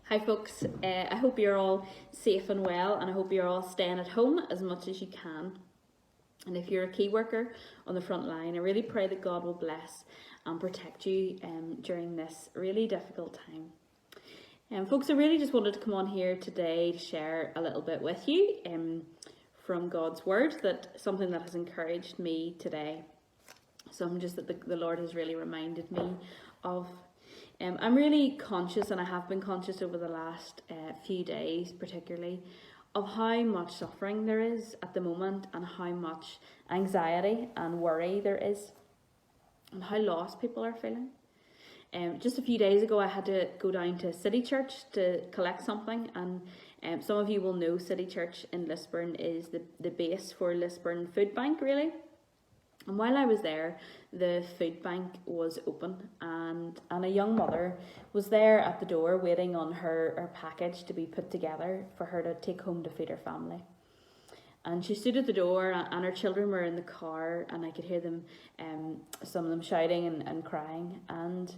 Hi folks, I hope you're all safe and well, and I hope you're all staying at home as much as you can. And if you're a key worker on the front line, I really pray that God will bless and protect you during this really difficult time. Folks, I really just wanted to come on here today to share a little bit with you from God's word, something that has encouraged me today. Something just that the Lord has really reminded me of. I'm really conscious, and I have been conscious over the last few days particularly, of how much suffering there is at the moment, and how much anxiety and worry there is, and how lost people are feeling. Just a few days ago I had to go down to City Church to collect something, and some of you will know City Church in Lisburn is the base for Lisburn Food Bank, really. And while I was there, the food bank was open, and a young mother was there at the door waiting on her package to be put together for her to take home to feed her family. And she stood at the door, and her children were in the car, and I could hear them, some of them shouting and crying. And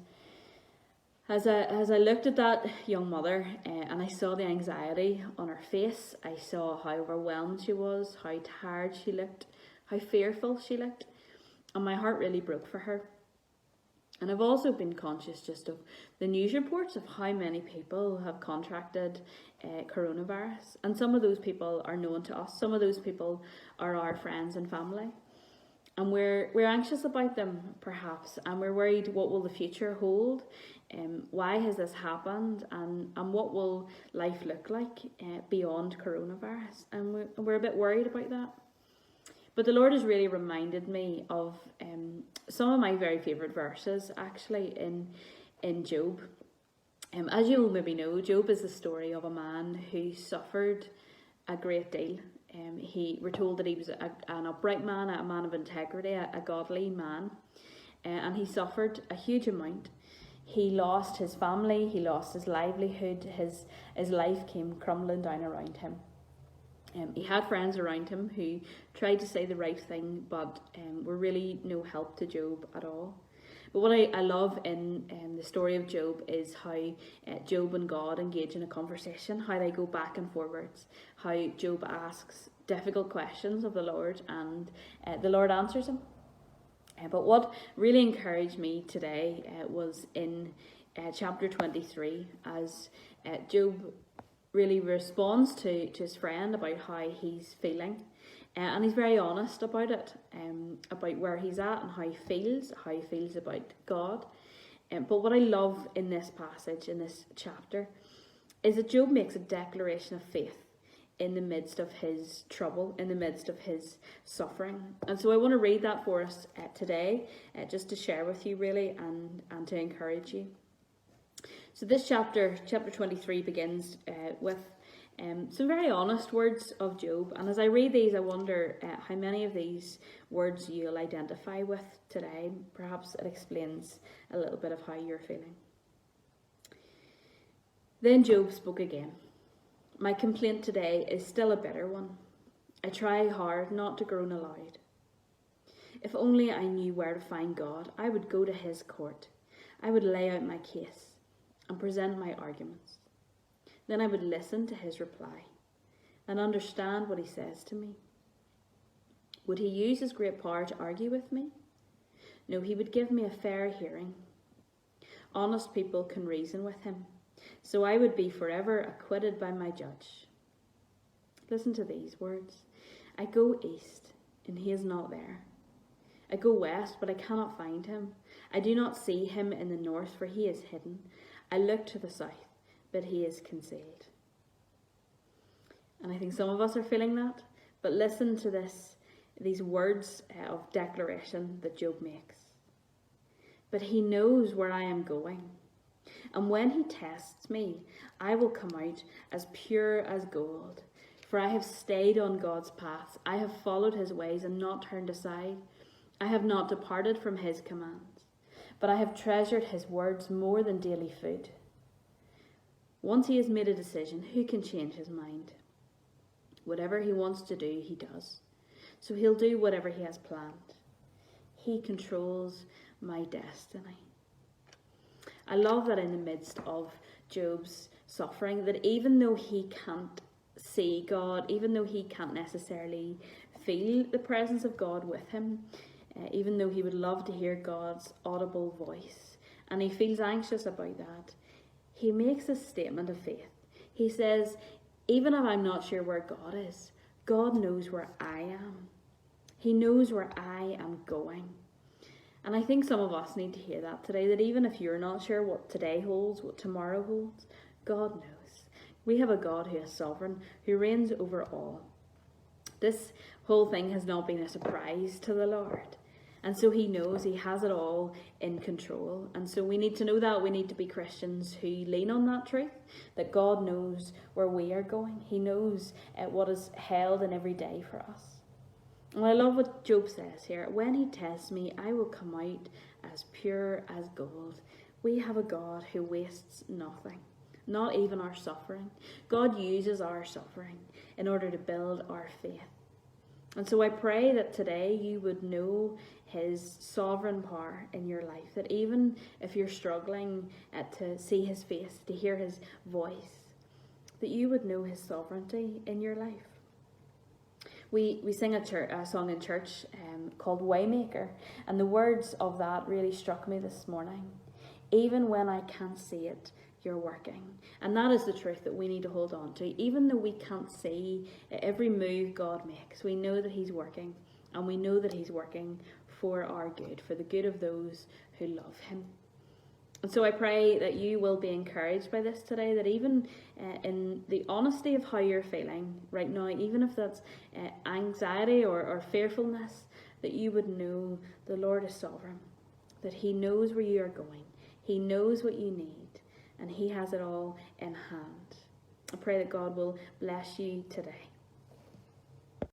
as I looked at that young mother and I saw the anxiety on her face, I saw how overwhelmed she was, how tired she looked, how fearful she looked. And my heart really broke for her. And I've also been conscious just of the news reports of how many people have contracted coronavirus. And some of those people are known to us. Some of those people are our friends and family. And we're anxious about them, perhaps. And we're worried, what will the future hold? Why has this happened? And what will life look like beyond coronavirus? And we're a bit worried about that. But the Lord has really reminded me of some of my very favourite verses, actually, in Job. As you will maybe know, Job is the story of a man who suffered a great deal. We're told that he was an upright man, a man of integrity, a godly man, and he suffered a huge amount. He lost his family, he lost his livelihood, his life came crumbling down around him. He had friends around him who tried to say the right thing, but were really no help to Job at all. But what I love in the story of Job is how Job and God engage in a conversation, how they go back and forwards, how Job asks difficult questions of the Lord, and the Lord answers him. But what really encouraged me today was in chapter 23, as Job really responds to his friend about how he's feeling, and he's very honest about it, about where he's at and how he feels about God. But what I love in this passage, in this chapter, is that Job makes a declaration of faith in the midst of his trouble, in the midst of his suffering. And so I want to read that for us today, just to share with you really, and to encourage you. So this chapter 23, begins with some very honest words of Job. And as I read these, I wonder how many of these words you'll identify with today. Perhaps it explains a little bit of how you're feeling. Then Job spoke again. My complaint today is still a bitter one. I try hard not to groan aloud. If only I knew where to find God, I would go to his court. I would lay out my case and present my arguments. Then I would listen to his reply and understand what he says to me. Would he use his great power to argue with me? No, he would give me a fair hearing. Honest people can reason with him, so I would be forever acquitted by my judge. Listen to these words. I go east, and he is not there. I go west, but I cannot find him. I do not see him in the north, for he is hidden. I look to the south, but he is concealed. And I think some of us are feeling that. But listen to these words of declaration that Job makes. But he knows where I am going. And when he tests me, I will come out as pure as gold. For I have stayed on God's paths. I have followed his ways and not turned aside. I have not departed from his commands. But I have treasured his words more than daily food. Once he has made a decision, who can change his mind? Whatever he wants to do, he does. So he'll do whatever he has planned. He controls my destiny. I love that in the midst of Job's suffering, that even though he can't see God, even though he can't necessarily feel the presence of God with him, even though he would love to hear God's audible voice, and he feels anxious about that, he makes a statement of faith. He says, even if I'm not sure where God is, God knows where I am. He knows where I am going. And I think some of us need to hear that today, that even if you're not sure what today holds, what tomorrow holds, God knows. We have a God who is sovereign, who reigns over all. This whole thing has not been a surprise to the Lord. And so he knows, he has it all in control. And so we need to know that. We need to be Christians who lean on that truth, that God knows where we are going. He knows what is held in every day for us. And I love what Job says here. When he tests me, I will come out as pure as gold. We have a God who wastes nothing, not even our suffering. God uses our suffering in order to build our faith. And so I pray that today you would know his sovereign power in your life, that even if you're struggling to see his face, to hear his voice, that you would know his sovereignty in your life. We sing a song in church called Waymaker, and the words of that really struck me this morning. Even when I can't see it, you're working. And that is the truth that we need to hold on to. Even though we can't see every move God makes, we know that he's working, and we know that he's working for our good, for the good of those who love him. And so I pray that you will be encouraged by this today, that even in the honesty of how you're feeling right now, even if that's anxiety or fearfulness, that you would know the Lord is sovereign, that he knows where you are going, he knows what you need, and he has it all in hand. I pray that God will bless you today.